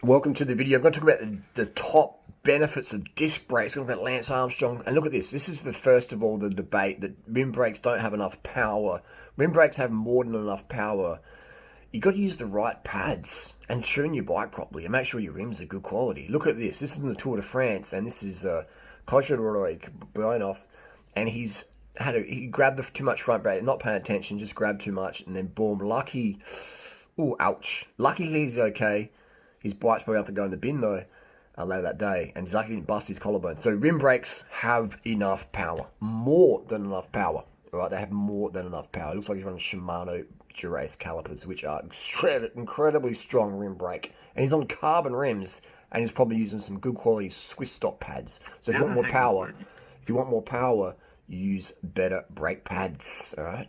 Welcome to the video. I'm going to talk about the top benefits of disc brakes. We're talking about Lance Armstrong. And look at this. This is the first of all the debate that rim brakes don't have enough power. Rim brakes have more than enough power. You've got to use the right pads and tune your bike properly and make sure your rims are good quality. Look at this. This is in the Tour de France, and this is Cocheroy blown off, and he grabbed too much front brake, not paying attention, just grabbed too much, and then boom, lucky. Ooh, ouch. Luckily he's okay. His bike's probably have to go in the bin though later that day, and he's lucky he didn't bust his collarbone. So rim brakes have enough power, more than enough power. Right, they have more than enough power. It looks like he's running Shimano Dura-Ace calipers, which are incredibly strong rim brake, and he's on carbon rims, and he's probably using some good quality Swiss stock pads. So if you want more power, you use better brake pads. All right,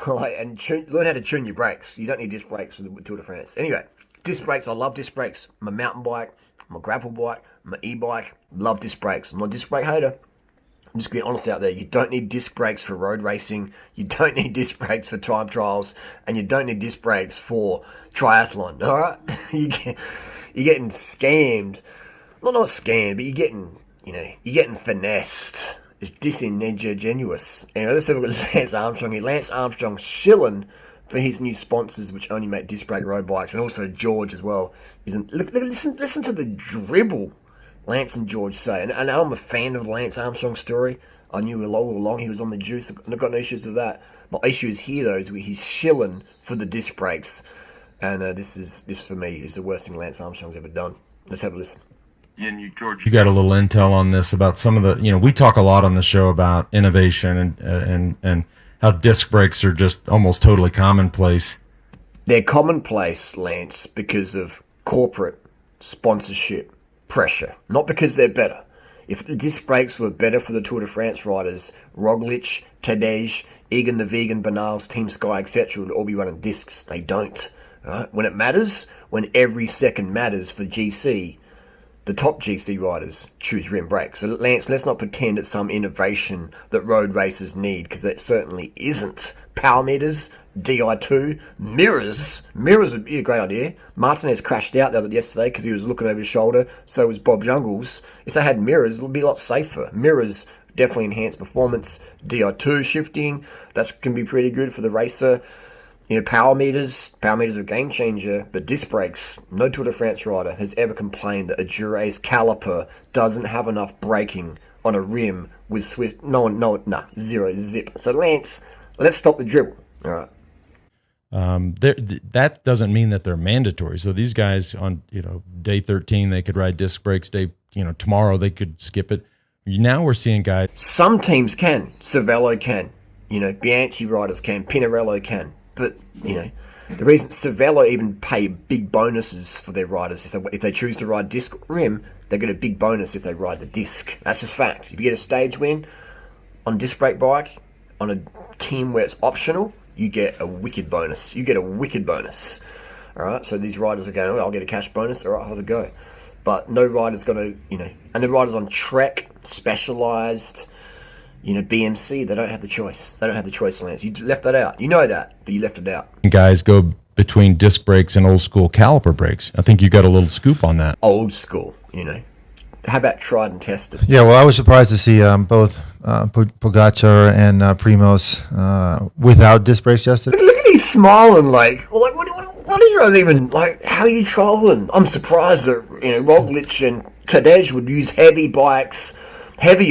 learn how to tune your brakes. You don't need disc brakes for the Tour de France. Anyway. Disc brakes, I love disc brakes. My mountain bike, my gravel bike, my e-bike, love disc brakes. I'm not a disc brake hater. I'm just being honest out there. You don't need disc brakes for road racing. You don't need disc brakes for time trials. And you don't need disc brakes for triathlon, all right? You're getting scammed. Well, not scammed, but you're getting finessed. It's disingenuous. Anyway, let's have a look at Lance Armstrong here. Lance Armstrong SHILLING for his new sponsors, which only make disc brake road bikes, and also George as well. Listen to the dribble Lance and George say. And I'm a fan of Lance Armstrong's story. I knew all along he was on the juice. I've got no issues with that. My issue is here, though, is he's shilling for the disc brakes. And this for me is the worst thing Lance Armstrong's ever done. Let's have a listen. And George, you got a little intel on this about some of the, we talk a lot on the show about innovation and how disc brakes are just almost totally commonplace. They're commonplace, Lance, because of corporate sponsorship pressure, not because they're better. If the disc brakes were better for the Tour de France riders, Roglic, Tadej, Egan the Vegan, Bernals, Team Sky, etc. would all be running discs. They don't. Right? When it matters, when every second matters for GC, the top GC riders choose rim brakes. So Lance, let's not pretend it's some innovation that road racers need, because it certainly isn't. Power meters, Di2, mirrors would be a great idea. Martinez crashed out yesterday because he was looking over his shoulder. So was Bob Jungels. If they had mirrors, it would be a lot safer. Mirrors definitely enhance performance. Di2 shifting, that can be pretty good for the racer. Power meters are a game changer, but disc brakes, no Tour de France rider has ever complained that a Dura-Ace caliper doesn't have enough braking on a rim with Swiss. Zero zip. So Lance, let's stop the dribble. All right. That doesn't mean that they're mandatory. So these guys on day 13 they could ride disc brakes. Tomorrow they could skip it. Now we're seeing guys. Some teams can. Cervelo can. Bianchi riders can. Pinarello can. But, the reason Cervelo even pay big bonuses for their riders, if they choose to ride disc rim, they get a big bonus if they ride the disc. That's just fact. If you get a stage win on a disc brake bike, on a team where it's optional, you get a wicked bonus. All right, so these riders are going, I'll get a cash bonus, all right, I'll have a go. But no rider's going to, and the riders on Trek, Specialized, BMC, they don't have the choice. Lance. You left that out. You know that, but you left it out. Guys go between disc brakes and old school caliper brakes. I think you got a little scoop on that. Old school, How about tried and tested? Yeah, well, I was surprised to see both Pogacar and Primoz without disc brakes yesterday. Look at me smiling like what are you guys even, how are you trolling? I'm surprised that, Roglic and Tadej would use heavier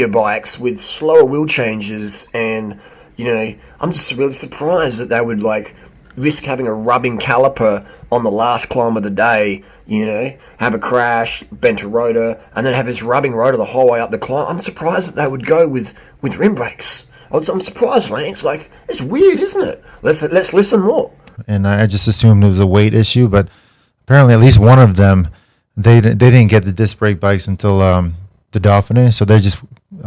bikes with slower wheel changes, and I'm just really surprised that they would risk having a rubbing caliper on the last climb of the day, have a crash, bent a rotor, and then have his rubbing rotor the whole way up the climb. I'm surprised that they would go with rim brakes. I'm surprised, Lance. It's weird, isn't it? Let's listen more. And I just assumed it was a weight issue, but apparently at least one of them, they didn't get the disc brake bikes until the Dauphiné, so they're just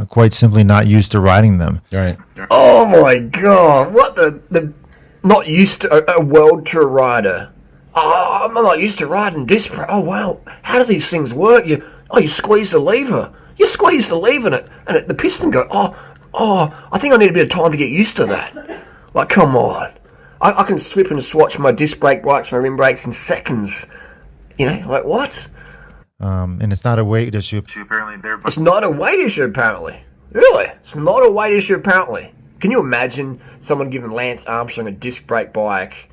quite simply not used to riding them. Right. Oh my God! What the not used to a world tour rider? Oh, I'm not used to riding disc brake. Oh wow! How do these things work? You squeeze the lever. You squeeze the lever and the piston go. Oh! I think I need a bit of time to get used to that. Come on! I can swip and swatch my disc brake bikes, my rim brakes in seconds. What? And it's not a weight issue. Apparently, It's not a weight issue, apparently. Really? It's not a weight issue, apparently. Can you imagine someone giving Lance Armstrong a disc brake bike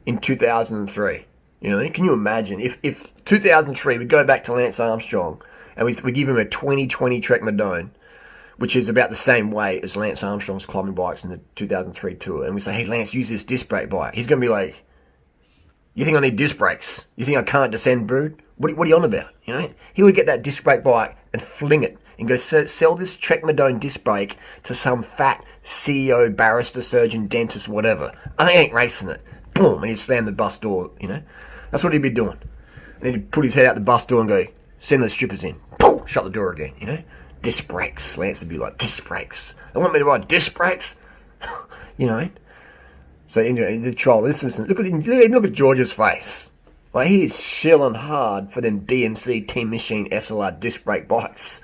in 2003? You know, can you imagine if 2003 we go back to Lance Armstrong and we give him a 2020 Trek Madone, which is about the same weight as Lance Armstrong's climbing bikes in the 2003 tour, and we say, hey Lance, use this disc brake bike. He's going to be like, you think I need disc brakes? You think I can't descend brood? What are you on about? You know, he would get that disc brake bike and fling it and go sell this Trek Madone disc brake to some fat CEO, barrister, surgeon, dentist, whatever. I ain't racing it. Boom, and he'd slam the bus door, you know. That's what he'd be doing. And then he'd put his head out the bus door and go, send those strippers in. Boom, shut the door again, you know. Disc brakes. Lance would be like, disc brakes. They want me to ride disc brakes? You know. So, anyway, the troll, listen, look at George's face. Like, he is shilling hard for them BMC Team Machine SLR disc brake bikes.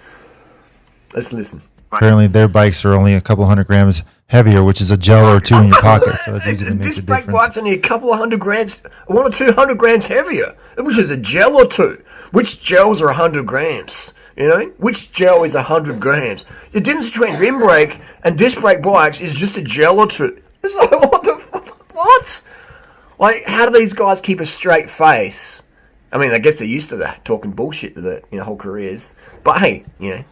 Let's listen. Apparently, their bikes are only a couple 100 grams heavier, which is a gel or two in your pocket, so it's easy to make the Disc brake difference. bike's only a couple of 100 grams, 1 or 200 grams heavier, which is a gel or two. Which gels are 100 grams? You know, which gel is 100 grams? The difference between rim brake and disc brake bikes is just a gel or two. It's like, what? Like, how do these guys keep a straight face? I mean, I guess they're used to that, talking bullshit to their whole careers. But hey, you know,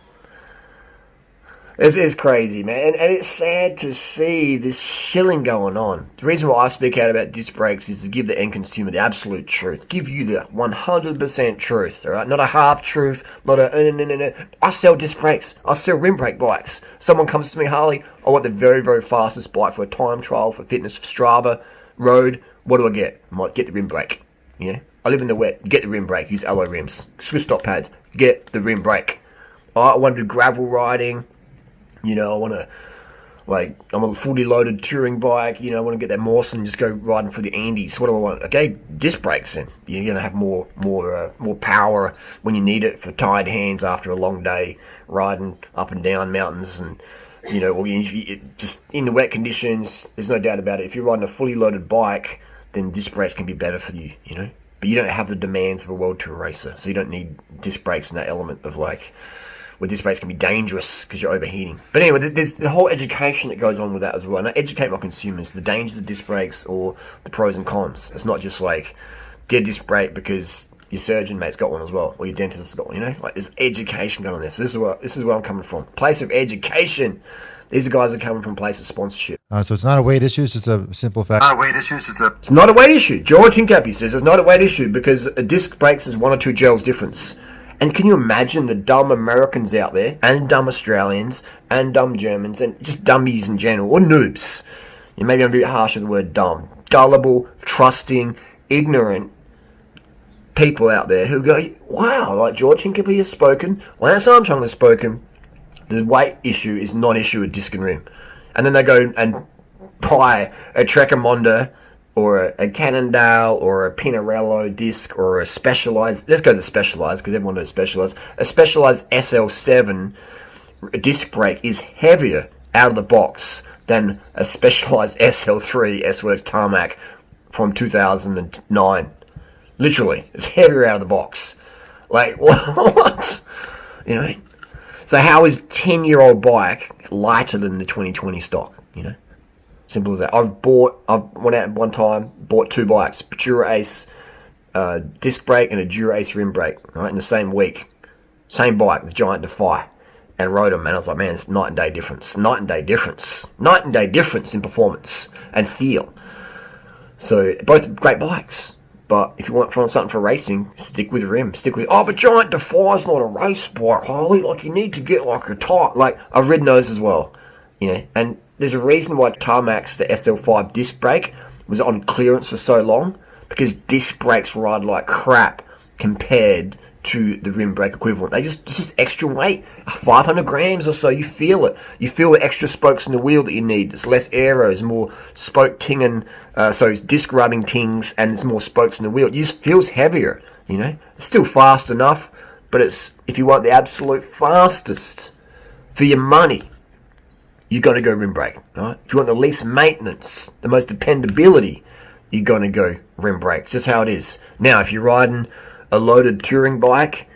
it's crazy, man. And it's sad to see this shilling going on. The reason why I speak out about disc brakes is to give the end consumer the absolute truth. Give you the 100% truth, all right? Not a half truth, not a no. I sell disc brakes. I sell rim brake bikes. Someone comes to me, Harley, I want the very, very fastest bike for a time trial, for fitness, for Strava, road. What do I get? I might get the rim brake. You know, I live in the wet. Get the rim brake. Use alloy rims. Swiss stop pads. Get the rim brake. I want to do gravel riding. You know, I want to, like, I'm a fully loaded touring bike. You know, I want to get that Mawson and just go riding for the Andes. What do I want? Okay, disc brakes then. You're going to have more power when you need it for tired hands after a long day riding up and down mountains and, you know, or just in the wet conditions. There's no doubt about it. If you're riding a fully loaded bike, then disc brakes can be better for you, you know. But you don't have the demands of a world tour racer, so you don't need disc brakes in that element of, like, where disc brakes can be dangerous because you're overheating. But anyway, there's the whole education that goes on with that as well. And I educate my consumers the dangers of disc brakes or the pros and cons. It's not just like, get a disc brake because your surgeon mate's got one as well, or your dentist's got one, you know? Like, there's education going on there. So this is where I'm coming from. Place of education. These are guys that are coming from place of sponsorship. So it's not a weight issue, it's just a simple fact. It's not a weight issue. George Hincapie says it's not a weight issue because a disc brakes is 1 or 2 gels difference. And can you imagine the dumb Americans out there, and dumb Australians, and dumb Germans, and just dummies in general, or noobs? And maybe I'm a bit harsh with the word dumb. Gullible, trusting, ignorant people out there who go, wow, like George Hincapie has spoken, Lance Armstrong has spoken, the weight issue is not an issue with disc and rim. And then they go and buy a Trekker or a Cannondale, or a Pinarello disc, or a Specialized. Let's go to Specialized, because everyone knows Specialized. A Specialized SL7 disc brake is heavier out of the box than a Specialized SL3 S-Works Tarmac from 2009. Literally, it's heavier out of the box. Like, what? You know? So how is 10-year-old bike lighter than the 2020 stock, you know? Simple as that. I went out one time, bought 2 bikes, Dura Ace disc brake and a Dura Ace rim brake, right, in the same week. Same bike, the Giant Defy, and rode them, and I was like, man, it's night and day difference. Night and day difference. Night and day difference in performance and feel. So, both great bikes. But if you want something for racing, stick with rim. But Giant Defy's not a race bike, Harley. Like, you need to get, like, a type. Like, I've ridden those as well, you know, and there's a reason why Tarmac's, the SL5 disc brake, was on clearance for so long, because disc brakes ride like crap compared to the rim brake equivalent. It's just extra weight, 500 grams or so. You feel it. You feel the extra spokes in the wheel that you need. It's less aeros, more spoke tinging, so it's disc rubbing tings, and it's more spokes in the wheel. It just feels heavier, you know. It's still fast enough, but it's, if you want the absolute fastest for your money, you're going to go rim brake, right? If you want the least maintenance, the most dependability, you're going to go rim brake. It's just how it is. Now, if you're riding a loaded touring bike,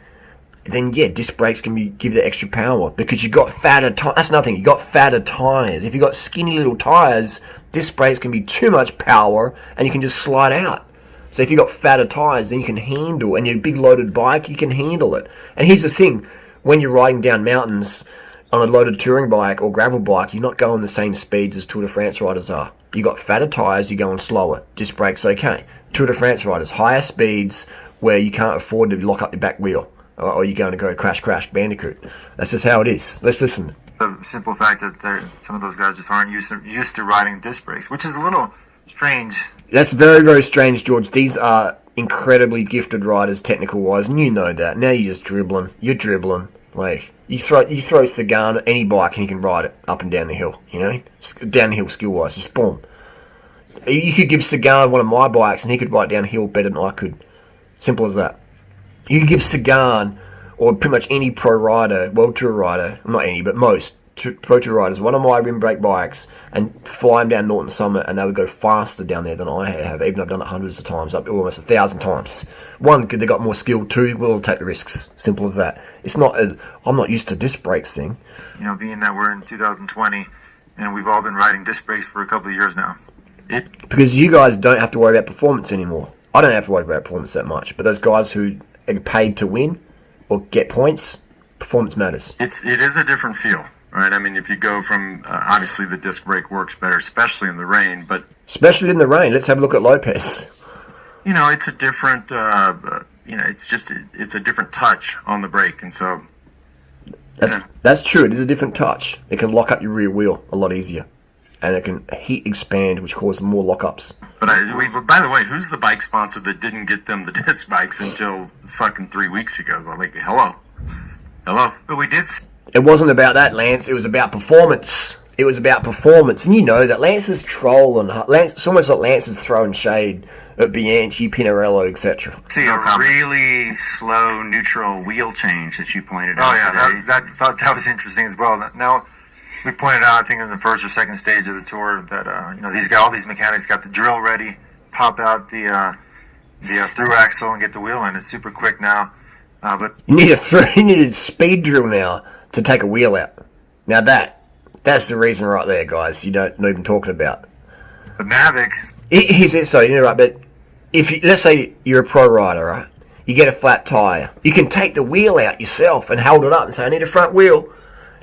then yeah, disc brakes can give the extra power because you got fatter tires. That's nothing. You got fatter tires. If you got skinny little tires, disc brakes can be too much power and you can just slide out. So if you got fatter tires, then you can handle, and you're a big loaded bike, you can handle it. And here's the thing: when you're riding down mountains on a loaded touring bike or gravel bike, you're not going the same speeds as Tour de France riders are. You got fatter tires, you're going slower. Disc brakes okay. Tour de France riders, higher speeds where you can't afford to lock up your back wheel, or you're going to go crash bandicoot. That's just how it is. Let's listen. The simple fact that some of those guys just aren't used to riding disc brakes, which is a little strange. That's very, very strange, George. These are incredibly gifted riders, technical-wise, and you know that. Now you're just dribbling. You're dribbling. Like, you throw Sagan at any bike and he can ride it up and down the hill, you know? Down the hill skill-wise, just boom. You could give Sagan one of my bikes and he could ride down the hill better than I could. Simple as that. You could give Sagan, or pretty much any pro rider, World Tour rider, not any, but most pro tour riders, one of my rim brake bikes, and fly them down Norton Summit, and they would go faster down there than I have. Even I've done it hundreds of times, up almost 1,000 times. One, because they got more skill. Two, we'll take the risks. Simple as that. It's not. I'm not used to disc brakes thing. You know, being that we're in 2020, and we've all been riding disc brakes for a couple of years now. Because you guys don't have to worry about performance anymore. I don't have to worry about performance that much, but those guys who are paid to win or get points, performance matters. It is a different feel. Right, I mean, if you go from obviously the disc brake works better, especially in the rain. But especially in the rain, let's have a look at Lopez. You know, it's a different. It's a different touch on the brake, and so that's true. It is a different touch. It can lock up your rear wheel a lot easier, and it can heat expand, which causes more lockups. But by the way, who's the bike sponsor that didn't get them the disc bikes until fucking 3 weeks ago? Like, hello. But we did. It wasn't about that, Lance. It was about performance. It was about performance. And you know that Lance is trolling. It's almost like Lance is throwing shade at Bianchi, Pinarello, etc. See a really slow neutral wheel change that you pointed out today. That was interesting as well. Now, we pointed out, I think in the first or second stage of the tour, that all these mechanics got the drill ready, pop out the through axle and get the wheel in. It's super quick now. But you need a speed drill now to take a wheel out. Now that's the reason right there, guys. You don't know even talking about. The Mavic. Sorry, you're right, but let's say you're a pro rider, right? You get a flat tire. You can take the wheel out yourself and hold it up and say, I need a front wheel.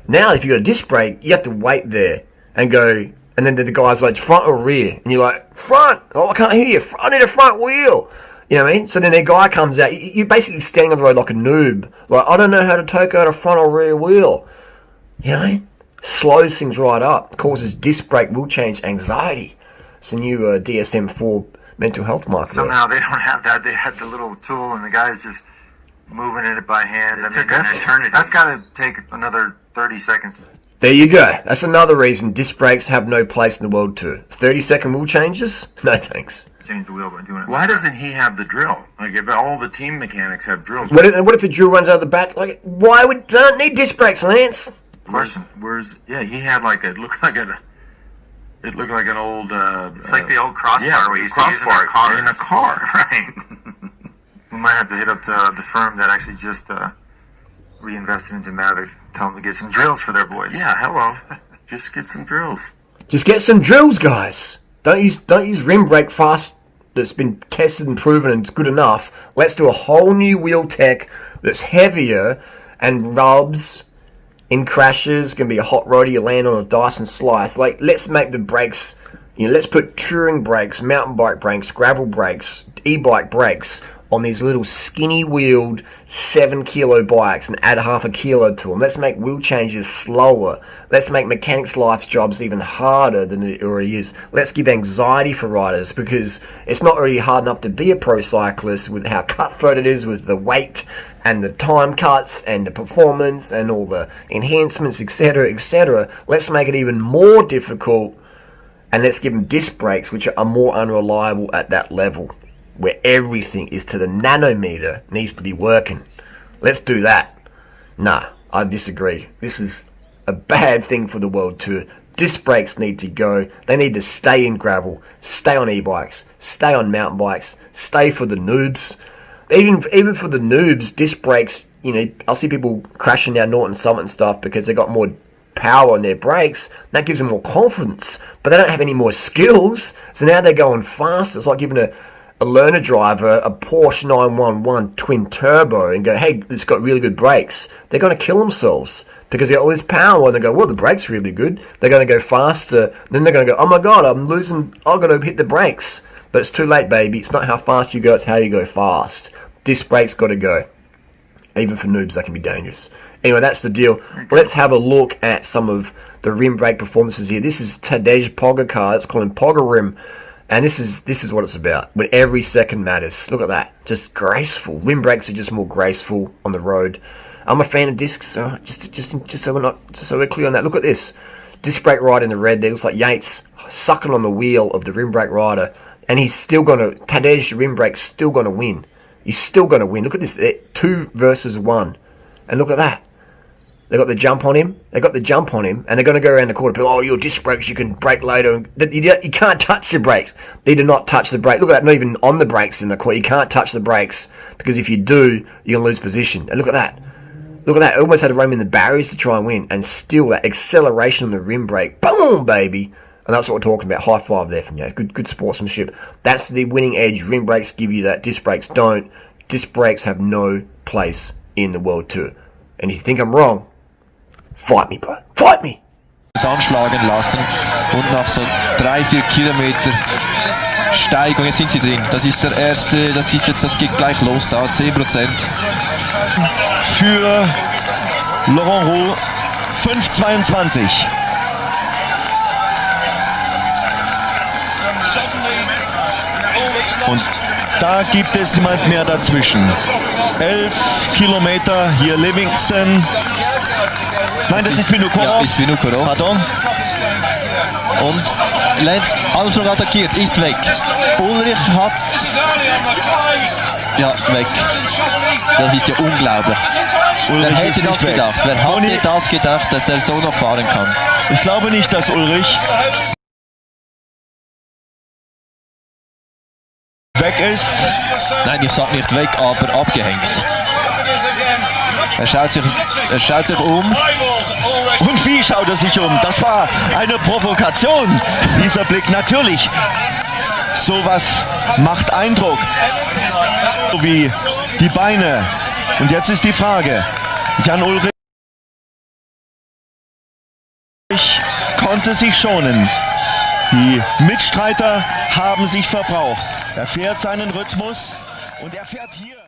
Now, if you got a disc brake, you have to wait there and go, and then the guy's like, front or rear? And you're like, front. Oh, I can't hear you. I need a front wheel. You know what I mean? So then the guy comes out. You're basically standing on the road like a noob. Like, I don't know how to take out a front or rear wheel. You know what I mean? Slows things right up. Causes disc brake wheel change anxiety. It's a new DSM-4 mental health marker. Somehow they don't have that. They had the little tool, and the guy's just moving it by hand. It took an eternity. That's got to take another 30 seconds. There you go. That's another reason disc brakes have no place in the World Tour. 30-second wheel changes? No thanks. Change the wheel by doing it. Why doesn't he have the drill? Like, if all the team mechanics have drills. What if the drill runs out of the back? Like, why would they don't need disc brakes, Lance? He had like it looked like an old. It's like the old crossbar we used to use in our cars. In a car, right? We might have to hit up the firm that actually just reinvested into Mavic. Tell them to get some drills for their boys. Yeah, hello. Just get some drills. Just get some drills, guys. Don't use rim brake fast that's been tested and proven and it's good enough. Let's do a whole new wheel tech that's heavier and rubs in crashes. Gonna be a hot roddy, you land on a Dyson slice. Like, let's make the brakes, let's put touring brakes, mountain bike brakes, gravel brakes, e-bike brakes on these little skinny wheeled 7 kilo bikes and add half a kilo to them. Let's make wheel changes slower. Let's make mechanics' life's jobs even harder than it already is. Let's give anxiety for riders, because it's not really hard enough to be a pro cyclist with how cutthroat it is with the weight and the time cuts and the performance and all the enhancements, etc., etc. Let's make it even more difficult, and let's give them disc brakes, which are more unreliable at that level, where everything is to the nanometer, needs to be working. Let's do that. Nah, I disagree. This is a bad thing for the World Tour. Disc brakes need to go. They need to stay in gravel, stay on e-bikes, stay on mountain bikes, stay for the noobs. Even for the noobs, disc brakes you know, I see people crashing down Norton Summit and stuff because they got more power on their brakes. That gives them more confidence, but they don't have any more skills. So now they're going faster. It's like giving a learner driver a Porsche 911 twin turbo and go, hey, it's got really good brakes. They're going to kill themselves because they got all this power and they go, well, the brakes are really good. They're going to go faster. Then they're going to go, oh my God, I'm losing. I've got to hit the brakes. But it's too late, baby. It's not how fast you go, it's how you go fast. Disc brakes got to go. Even for noobs, that can be dangerous. Anyway, that's the deal. Let's have a look at some of the rim brake performances here. This is Tadej Pogacar. It's called Poga Rim. And this is what it's about. When every second matters. Look at that. Just graceful. Rim brakes are just more graceful on the road. I'm a fan of discs, so just so we're clear on that. Look at this. Disc brake rider in the red there. Looks like Yates sucking on the wheel of the rim brake rider. And he's still going to, Tadej rim brake's still going to win. He's still going to win. Look at this. 2 versus 1. And look at that. They got the jump on him. They got the jump on him. And they're going to go around the corner. People, oh, your disc brakes, you can brake later. You can't touch the brakes. They do not touch the brake. Look at that. Not even on the brakes in the corner. You can't touch the brakes. Because if you do, you're going to lose position. And look at that. Look at that. It almost had to run in the barriers to try and win. And still that acceleration on the rim brake. Boom, baby. And that's what we're talking about. High five there from you. Good sportsmanship. That's the winning edge. Rim brakes give you that. Disc brakes don't. Disc brakes have no place in the World Tour. And if you think I'm wrong, fight me, bro. Fight me. Anschlagen lassen und nach so 3-4 Kilometer Steigung, jetzt sind sie drin. Das ist der erste, das geht gleich los da, 10%. Für Laurent Roux 5,22. Und da gibt es niemand mehr dazwischen. 11 Kilometer hier Livingston. Nein, das ist Vinokurov. Ja, ist Vinokurov. Pardon. Und Lance Armstrong attackiert, ist weg. Ulrich hat... Ja, weg. Das ist ja unglaublich. Wer hätte das gedacht? Wer hätte das gedacht, dass er so noch fahren kann? Ich glaube nicht, dass Ulrich weg ist. Nein, ich sag nicht weg, aber abgehängt. Er schaut sich um. Und wie schaut er sich um? Das war eine Provokation, dieser Blick. Natürlich, sowas macht Eindruck. So wie die Beine. Und jetzt ist die Frage, Jan Ulrich konnte sich schonen. Die Mitstreiter haben sich verbraucht. Er fährt seinen Rhythmus und er fährt hier.